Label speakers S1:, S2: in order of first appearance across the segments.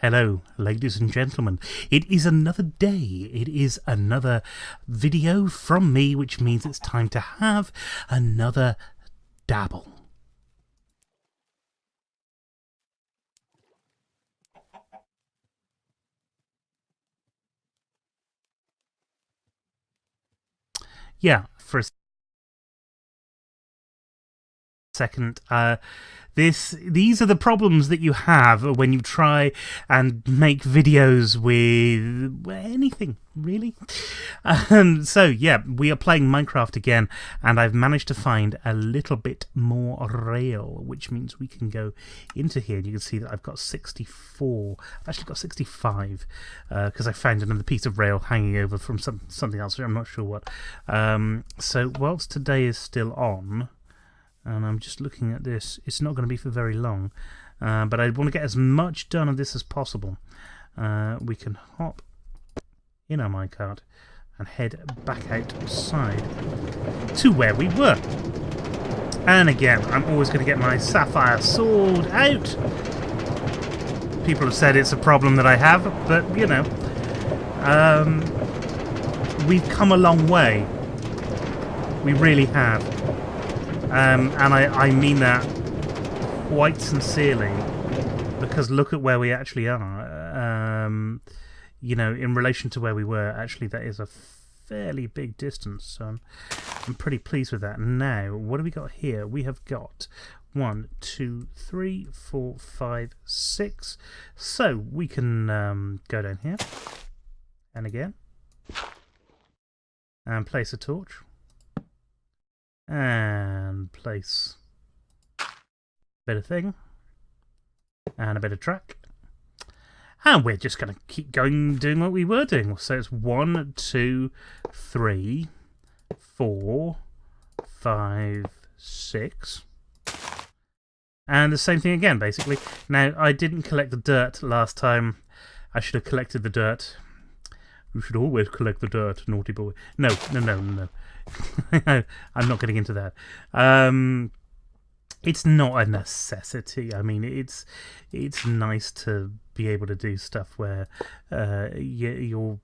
S1: Hello, ladies and gentlemen. It is another day. It is another video from me, which means it's time to have another dabble. Yeah, for a second, these are the problems that you have when you try and make videos with anything, really. So yeah, we are playing Minecraft again, and I've managed to find a little bit more rail, which means we can go into here, and you can see that I've got 64. I've actually got 65 because I found another piece of rail hanging over from something else. I'm not sure what. So whilst today is still on, and I'm just looking at this, it's not going to be for very long, but I want to get as much done of this as possible. We can hop in our minecart and head back outside to where we were. And again, I'm always going to get my sapphire sword out. People have said it's a problem that I have, but you know, we've come a long way. We really have. And I mean that quite sincerely, because look at where we actually are. You know, in relation to where we were, actually that is a fairly big distance, so I'm pretty pleased with that. Now, what do we got here? We have got 1, 2, 3, 4, 5, 6. So we can go down here, and again, and place a torch. And place a bit of thing and a bit of track, and we're just going to keep going doing what we were doing. So it's 1, 2, 3, 4, 5, 6, and the same thing again, basically. Now, I didn't collect the dirt last time. I should have collected the dirt. You should always collect the dirt, naughty boy. No. I'm not getting into that. It's not a necessity. I mean, it's nice to be able to do stuff where you're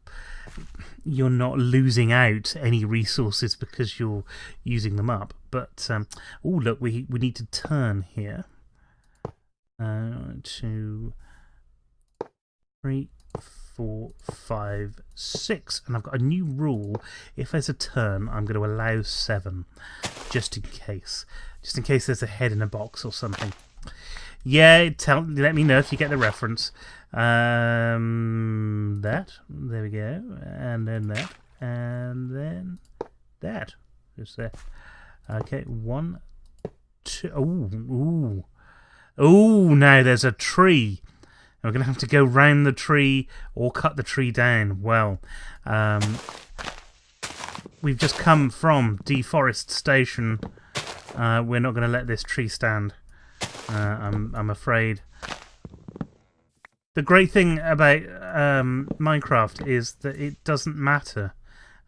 S1: not losing out any resources because you're using them up. But oh, look, we need to turn here. 2, 3, 4, 5, 6, and I've got a new rule. If there's a turn, I'm going to allow 7, just in case there's a head in a box or something. Yeah, let me know if you get the reference. That, there we go, and then that, and then that. Just there. Okay, 1, 2. Ooh! Now there's a tree. We're going to have to go round the tree or cut the tree down. Well, we've just come from deforestation. We're not going to let this tree stand. I'm afraid. The great thing about Minecraft is that it doesn't matter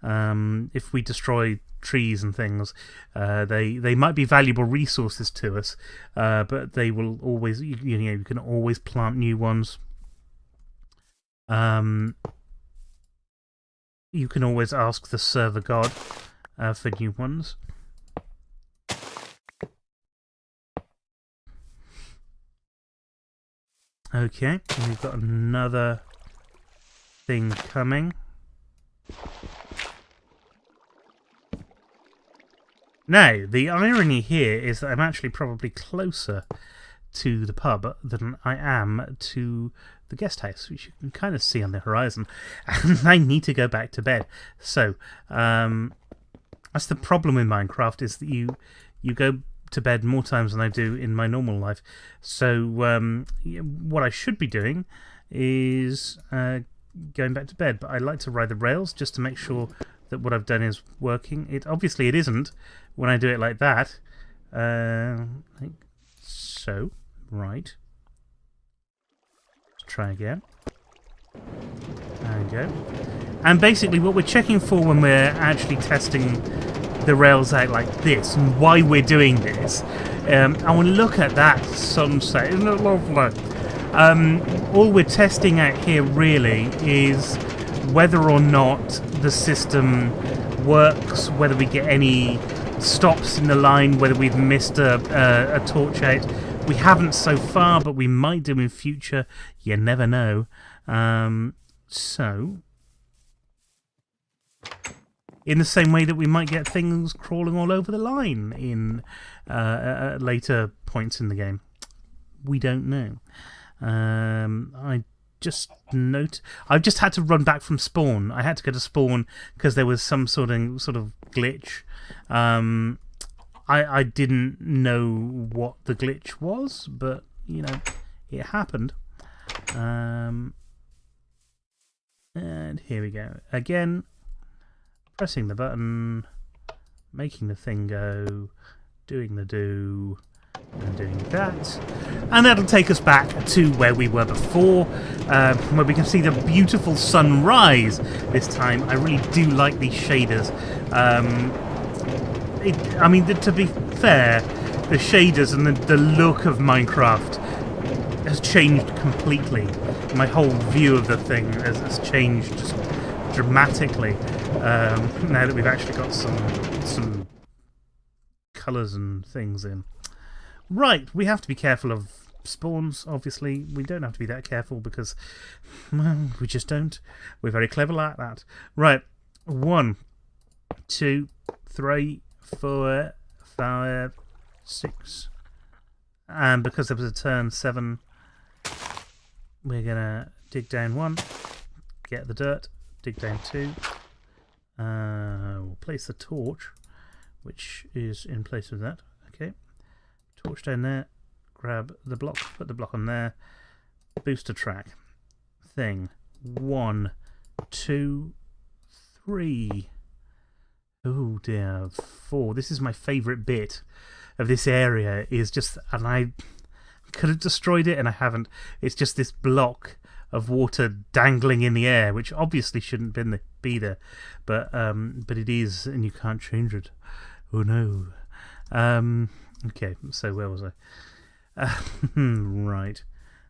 S1: if we destroy trees and things. They might be valuable resources to us, but they will always, you can always plant new ones. You can always ask the server god for new ones. Okay, we've got another thing coming. Now, the irony here is that I'm actually probably closer to the pub than I am to the guest house, which you can kind of see on the horizon, and I need to go back to bed. So, that's the problem with Minecraft, is that you go to bed more times than I do in my normal life. So, what I should be doing is going back to bed, but I like to ride the rails just to make sure that what I've done is working. Obviously it isn't when I do it like that. Like so. Right. Let's try again. There we go. And basically what we're checking for when we're actually testing the rails out like this, and why we're doing this, I want to look at that sunset. Isn't it lovely? All we're testing out here really is whether or not the system works, whether we get any stops in the line, whether we've missed a torch out. We haven't so far, but we might do in future. You never know. So, in the same way that we might get things crawling all over the line in later points in the game. We don't know. I've just had to run back from spawn. I had to go to spawn because there was some sort of glitch. I didn't know what the glitch was, but you know, it happened. And here we go again. Pressing the button, making the thing go, doing the do, and doing that. And that'll take us back to where we were before, where we can see the beautiful sunrise this time. I really do like these shaders. I mean, to be fair, the shaders and the look of Minecraft has changed completely. My whole view of the thing has changed just dramatically. Now that we've actually got some colours and things in. Right, we have to be careful of spawns, obviously. We don't have to be that careful because, well, we just don't. We're very clever like that. Right, 1, 2, 3, 4, 5, 6. And because there was a turn 7, we're going to dig down 1, get the dirt, dig down 2. We'll place the torch, which is in place of that. Okay, torch down there, grab the block, put the block on there, booster track thing. 1, 2, 3. Oh dear, 4. This is my favourite bit of this area. Is just, and I could have destroyed it, and I haven't. It's just this block of water dangling in the air, which obviously shouldn't be there, but it is, and you can't change it. Oh no. Okay, so where was I? Right.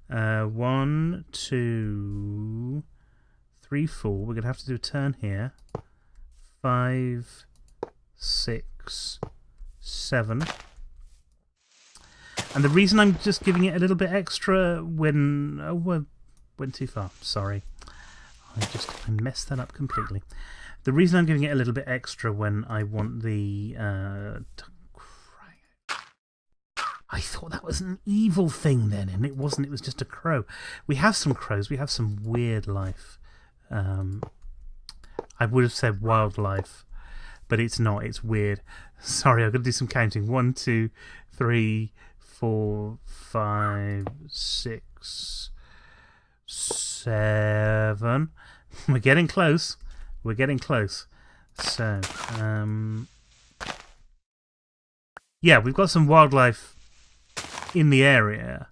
S1: 1, 2, 3, 4. We're gonna have to do a turn here. 5, 6, 7. And the reason I'm just giving it a little bit extra when went too far. Sorry, I messed that up completely. The reason I'm giving it a little bit extra when I want the I thought that was an evil thing then, and it wasn't. It was just a crow. We have some crows. We have some weird life. I would have said wildlife, but it's not. It's weird. Sorry, I've got to do some counting. 1, 2, 3, 4, 5, 6, 7. We're getting close. We're getting close. So, yeah, we've got some wildlife in the area,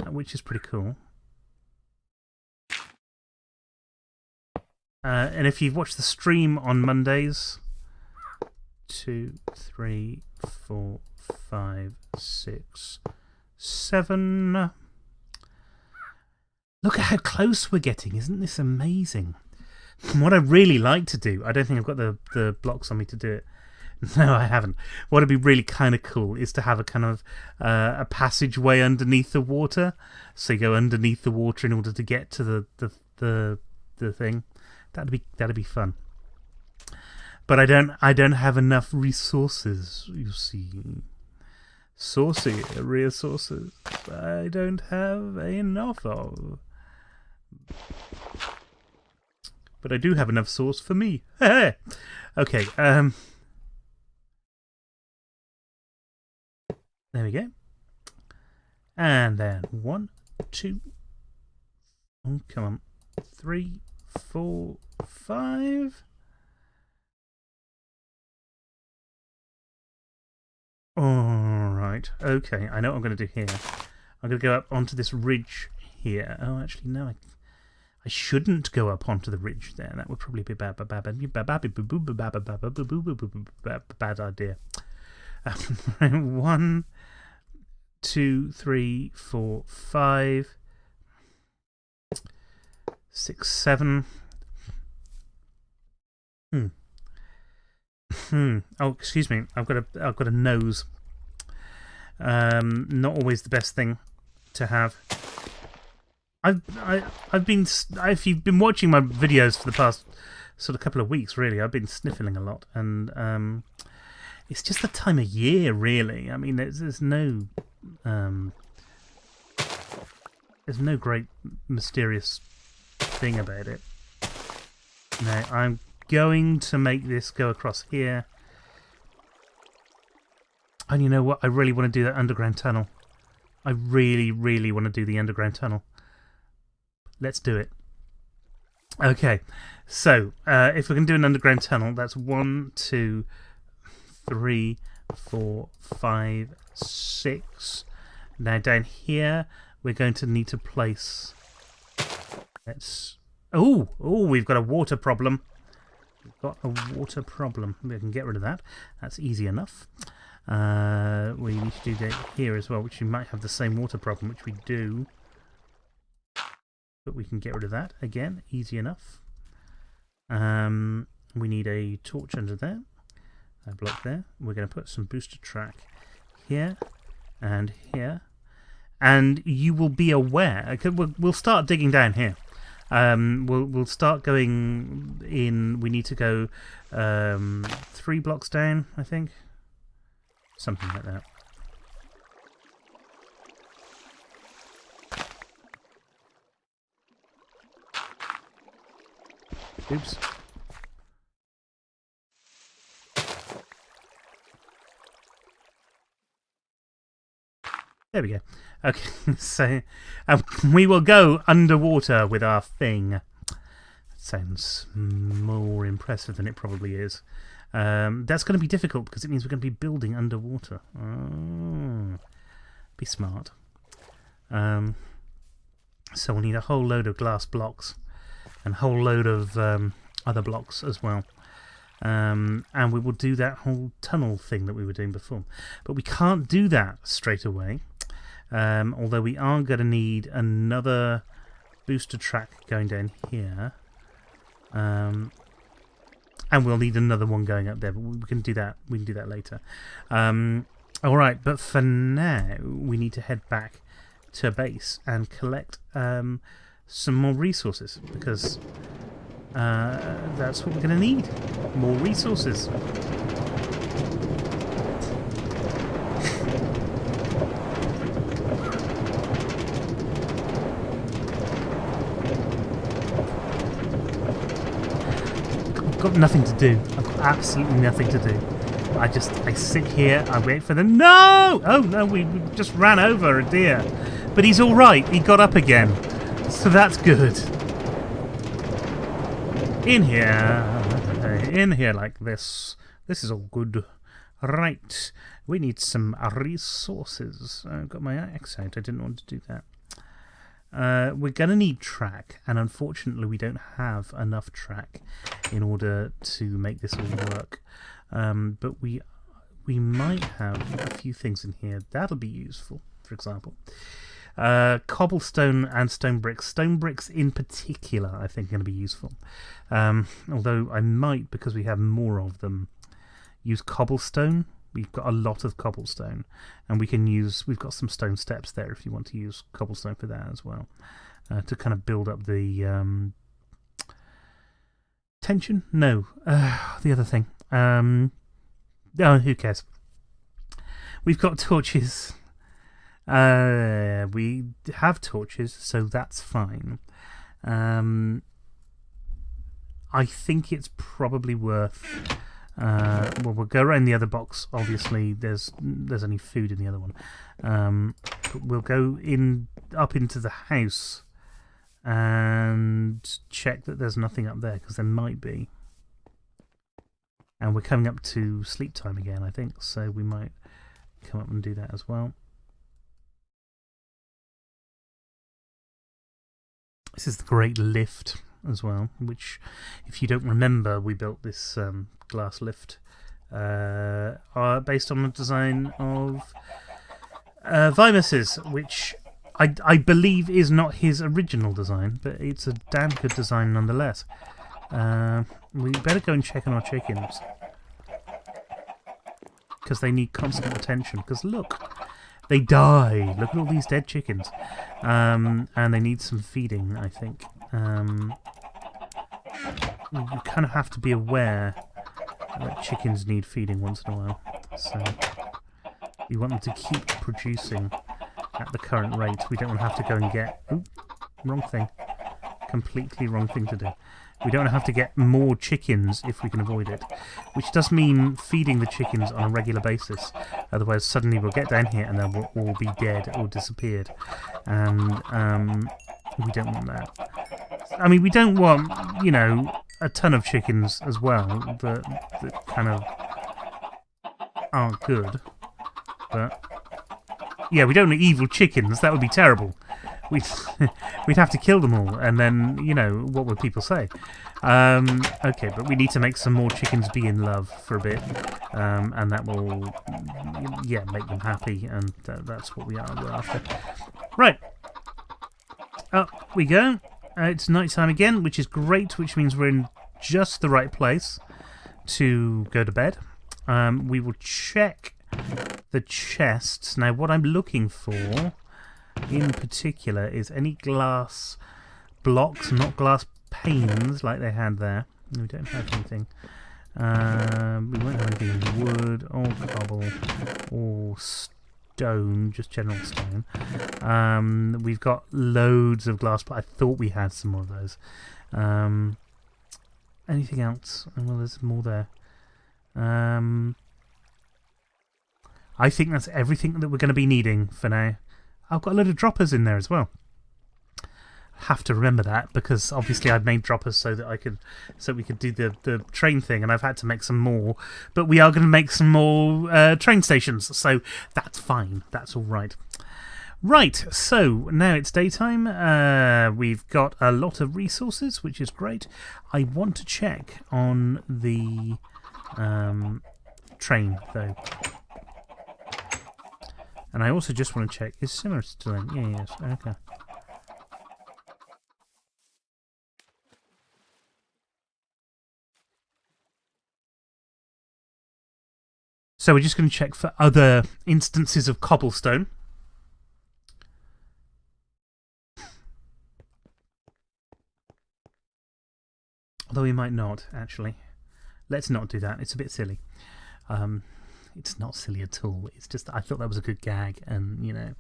S1: which is pretty cool. And if you've watched the stream on Mondays, 2, 3, 4, 5, 6, 7. Look at how close we're getting. Isn't this amazing? What I really like to do, I don't think I've got the blocks on me to do it. No, I haven't. What would be really kind of cool is to have a kind of a passageway underneath the water. So you go underneath the water in order to get to the thing. That'd be fun. But I don't have enough resources, you see. Saucy resources I don't have enough of. But I do have enough sauce for me. Okay, there we go. And then 1, 2, oh, come on, 3, 4, 5. Alright, okay, I know what I'm going to do here. I'm going to go up onto this ridge here. Oh, actually, no, I shouldn't go up onto the ridge there. That would probably be bad idea. 1, 2, 3, 4, 5, 6, 7. Oh, excuse me. I've got a nose. Not always the best thing to have. I've been, if you've been watching my videos for the past sort of couple of weeks, really, I've been sniffling a lot, and it's just the time of year, really. I mean, there's no great mysterious thing about it. Now, I'm going to make this go across here. And you know what? I really want to do that underground tunnel. I really, really want to do the underground tunnel. Let's do it. Okay, so if we can do an underground tunnel, that's 1, 2, 3, 4, 5, 6. Now down here, we're going to need to place. We've got a water problem. We've got a water problem. We can get rid of that. That's easy enough. We need to do that here as well, which we might have the same water problem, which we do. But we can get rid of that again, easy enough. We need a torch under there, a block there. We're going to put some booster track here and here, and you will be aware. We'll start digging down here. We'll start going in. We need to go 3 blocks down, I think, something like that. Oops. There we go. Okay, so we will go underwater with our thing. That sounds more impressive than it probably is. That's going to be difficult because it means we're going to be building underwater. Oh, be smart. So we'll need a whole load of glass blocks and a whole load of other blocks as well. And we will do that whole tunnel thing that we were doing before. But we can't do that straight away. Although we are going to need another booster track going down here. And we'll need another one going up there, but we can do that. We can do that later. Alright, but for now, we need to head back to base and collect some more resources, because that's what we're going to need. More resources. I've got nothing to do. I've got absolutely nothing to do. I sit here, I wait for them. No! Oh no, we just ran over a deer. But he's alright, he got up again. So that's good. In here like this. This is all good. Right, we need some resources. I've got my axe out, I didn't want to do that. We're going to need track, and unfortunately we don't have enough track in order to make this all work. But we might have a few things in here that'll be useful. For example, cobblestone and stone bricks. Stone bricks in particular, I think, are going to be useful. Although I might, because we have more of them, use cobblestone. We've got a lot of cobblestone, and we've got some stone steps there if you want to use cobblestone for that as well, to kind of build up the tension. No, the other thing. Oh, who cares? We've got torches. We have torches, so that's fine. I think it's probably worth. Well, we'll go around the other box. Obviously, there's only food in the other one. But we'll go up into the house and check that there's nothing up there, because there might be. And we're coming up to sleep time again, I think, so we might come up and do that as well. This is the great lift as well, which, if you don't remember, we built this glass lift based on the design of Vimus's, which I believe is not his original design, but it's a damn good design nonetheless. We better go and check on our chickens, because they need constant attention. Because look, they die. Look at all these dead chickens. And they need some feeding, I think. You kind of have to be aware that chickens need feeding once in a while. So you want them to keep producing at the current rate. We don't want to have to go and get... Oop, wrong thing. Completely wrong thing to do. We don't want to have to get more chickens if we can avoid it. Which does mean feeding the chickens on a regular basis. Otherwise, suddenly we'll get down here and they'll all be dead or disappeared. And we don't want that. I mean, we don't want, you know, a ton of chickens as well that kind of aren't good. But, yeah, we don't want evil chickens. That would be terrible. We'd have to kill them all, and then, you know, what would people say? Okay, but we need to make some more chickens be in love for a bit, and that will, yeah, make them happy, and that's what we're after. Right, up we go. It's night time again, which is great, which means we're in just the right place to go to bed. We will check the chests. Now, what I'm looking for in particular is any glass blocks, not glass panes like they had there. We don't have anything. We won't have anything in wood or cobble or stone, just general stone. We've got loads of glass, but I thought we had some more of those. Anything else? Well, there's more there. I think that's everything that we're going to be needing for now. I've got a load of droppers in there as well. Have to remember that, because obviously I've made droppers so that we could do the train thing, and I've had to make some more. But we are going to make some more train stations, so that's fine. That's all right. Right, so now it's daytime. We've got a lot of resources, which is great. I want to check on the train, though. And I also just want to check, is Simmer still in? Yeah, yes, okay. So we're just going to check for other instances of cobblestone. Although we might not, actually. Let's not do that, it's a bit silly. It's not silly at all. It's just I thought that was a good gag, and you know,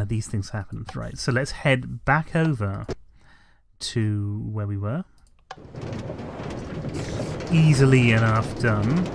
S1: these things happen. Right, so let's head back over to where we were. Easily enough done.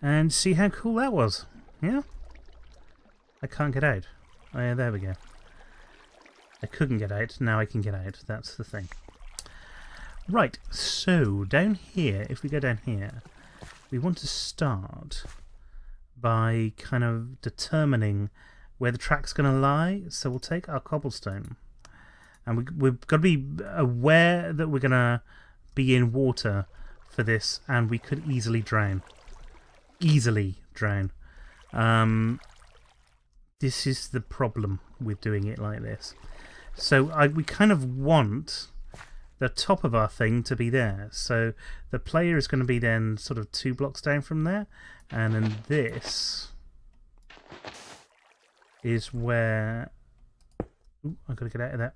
S1: And see how cool that was. Yeah? I can't get out. Oh yeah, there we go. I couldn't get out, now I can get out. That's the thing. Right, so down here, if we go down here, we want to start by kind of determining where the track's going to lie. So we'll take our cobblestone. And we've got to be aware that we're going to be in water for this, and we could easily drown. Easily drown. This is the problem with doing it like this. So we kind of want the top of our thing to be there. So the player is going to be then sort of 2 blocks down from there, and then this is where... Ooh, I've got to get out of that.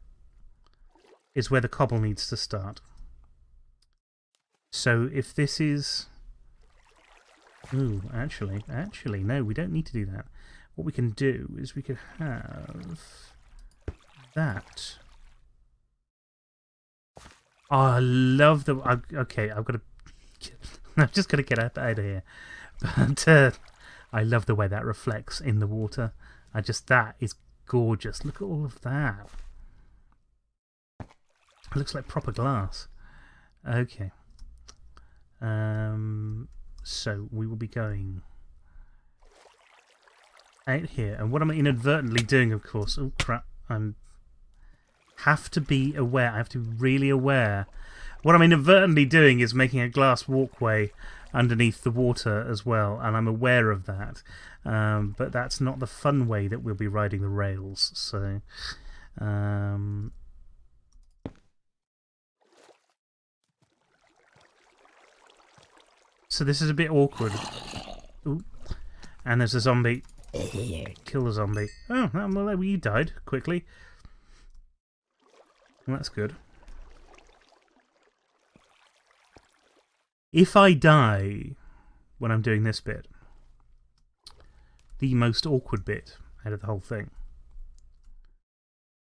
S1: Is where the cobble needs to start. So if this is... Ooh, actually, no, we don't need to do that. What we can do is we could have that. Oh, I love the... okay, I've got to... I'm just going to get out of here. But I love the way that reflects in the water. That is gorgeous. Look at all of that. It looks like proper glass. Okay. So we will be going out here. And what I'm inadvertently doing, of course... Oh, crap. Have to be aware. I have to be really aware. What I'm inadvertently doing is making a glass walkway underneath the water as well, and I'm aware of that. But that's not the fun way that we'll be riding the rails. So, so this is a bit awkward. Ooh. And there's a zombie. Kill the zombie. Oh, well, you died quickly. Well, that's good. If I die when I'm doing this bit, the most awkward bit out of the whole thing,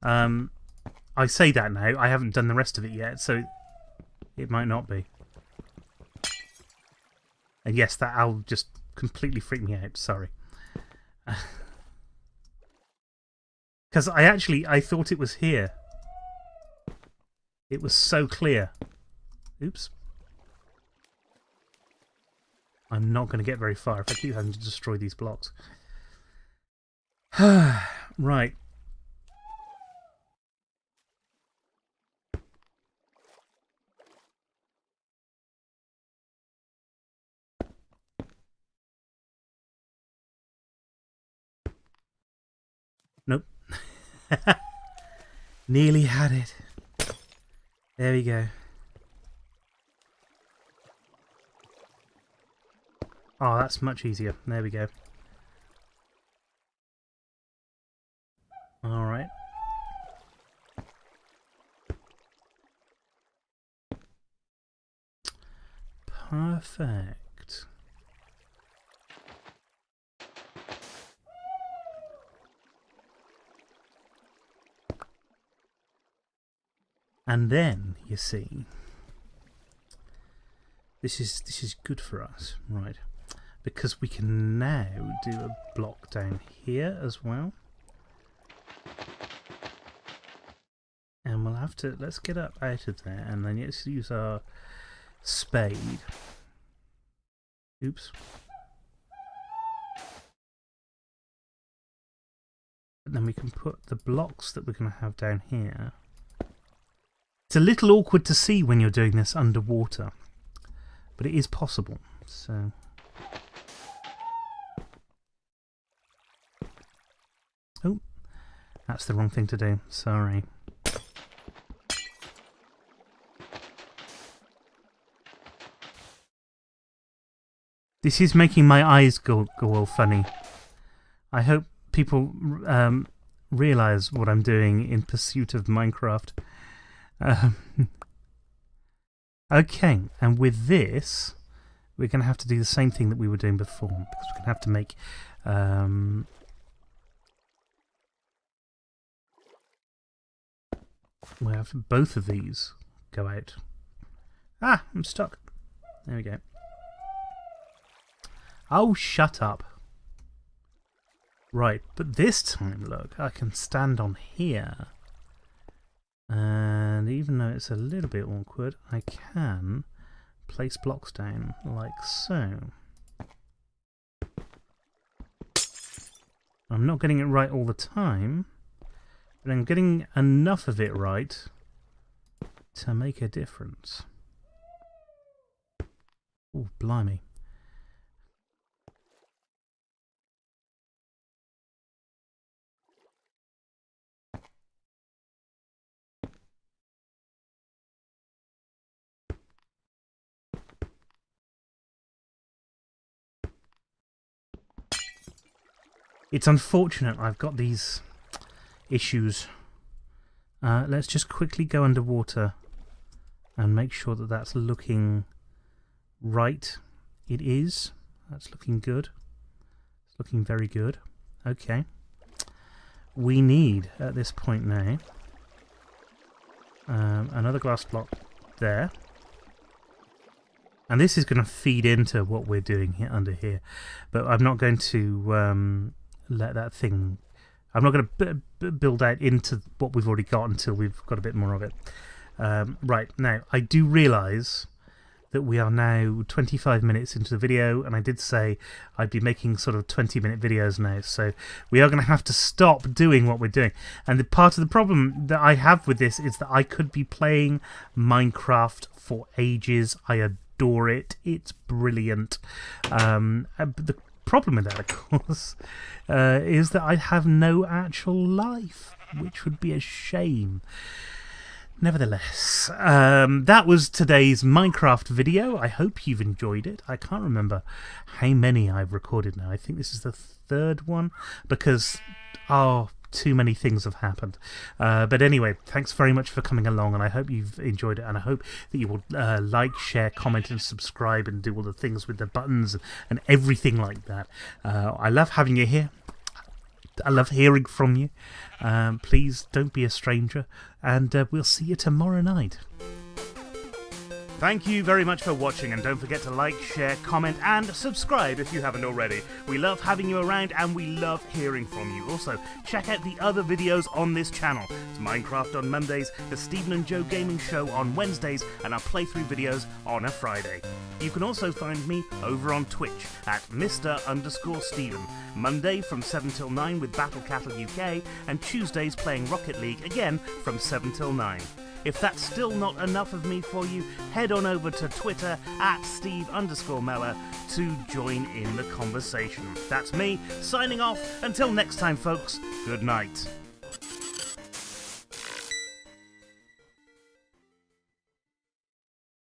S1: I say that now, I haven't done the rest of it yet, so it might not be. And yes, that owl just completely freaked me out, sorry. Because I thought it was here. It was so clear. Oops. I'm not going to get very far if I keep having to destroy these blocks. Right. Nope. Nearly had it. There we go. Oh, that's much easier. There we go. Alright. Perfect. And then, you see, this is good for us, right? Because we can now do a block down here as well. And we'll have to, let's get up out of there and then let's use our spade. Oops. And then we can put the blocks that we're going to have down here. It's a little awkward to see when you're doing this underwater, but it is possible, so... Oh, that's the wrong thing to do, sorry. This is making my eyes go all funny. I hope people realise what I'm doing in pursuit of Minecraft. Okay, and with this, we're going to have to do the same thing that we were doing before, because we're going to have to make... we'll have both of these go out. Ah, I'm stuck. There we go. Oh, shut up. Right, but this time, look, I can stand on here. And even though it's a little bit awkward, I can place blocks down like so. I'm not getting it right all the time, but I'm getting enough of it right to make a difference. Oh, blimey. It's unfortunate I've got these issues. Let's just quickly go underwater and make sure that that's looking right. It is. That's looking good. It's looking very good. Okay. We need, at this point now, another glass block there. And this is going to feed into what we're doing here under here. But I'm not going to... let that thing I'm not going to build out into what we've already got until we've got a bit more of it. Right, now, I do realise that we are now 25 minutes into the video, and I did say I'd be making sort of 20-minute videos now, so we are going to have to stop doing what we're doing. And the part of the problem that I have with this is that I could be playing Minecraft for ages. I adore it. It's brilliant. But the problem with that, of course, is that I have no actual life, which would be a shame. Nevertheless, that was today's Minecraft video. I hope you've enjoyed it. I can't remember how many I've recorded now. I think this is the third one because, too many things have happened. But anyway, thanks very much for coming along, and I hope you've enjoyed it, and I hope that you will like, share, comment, and subscribe, and do all the things with the buttons and everything like that. I love having you here. I love hearing from you. Please don't be a stranger, and we'll see you tomorrow night. Thank you very much for watching, and don't forget to like, share, comment, and subscribe if you haven't already. We love having you around, and we love hearing from you. Also, check out the other videos on this channel. It's Minecraft on Mondays, the Stephen and Joe Gaming Show on Wednesdays, and our playthrough videos on a Friday. You can also find me over on Twitch at Mr_Stephen. Monday from 7 till 9 with Battle Cattle UK, and Tuesdays playing Rocket League again from 7 till 9. If that's still not enough of me for you, head on over to Twitter at Steve_Meller to join in the conversation. That's me, signing off. Until next time, folks, good night.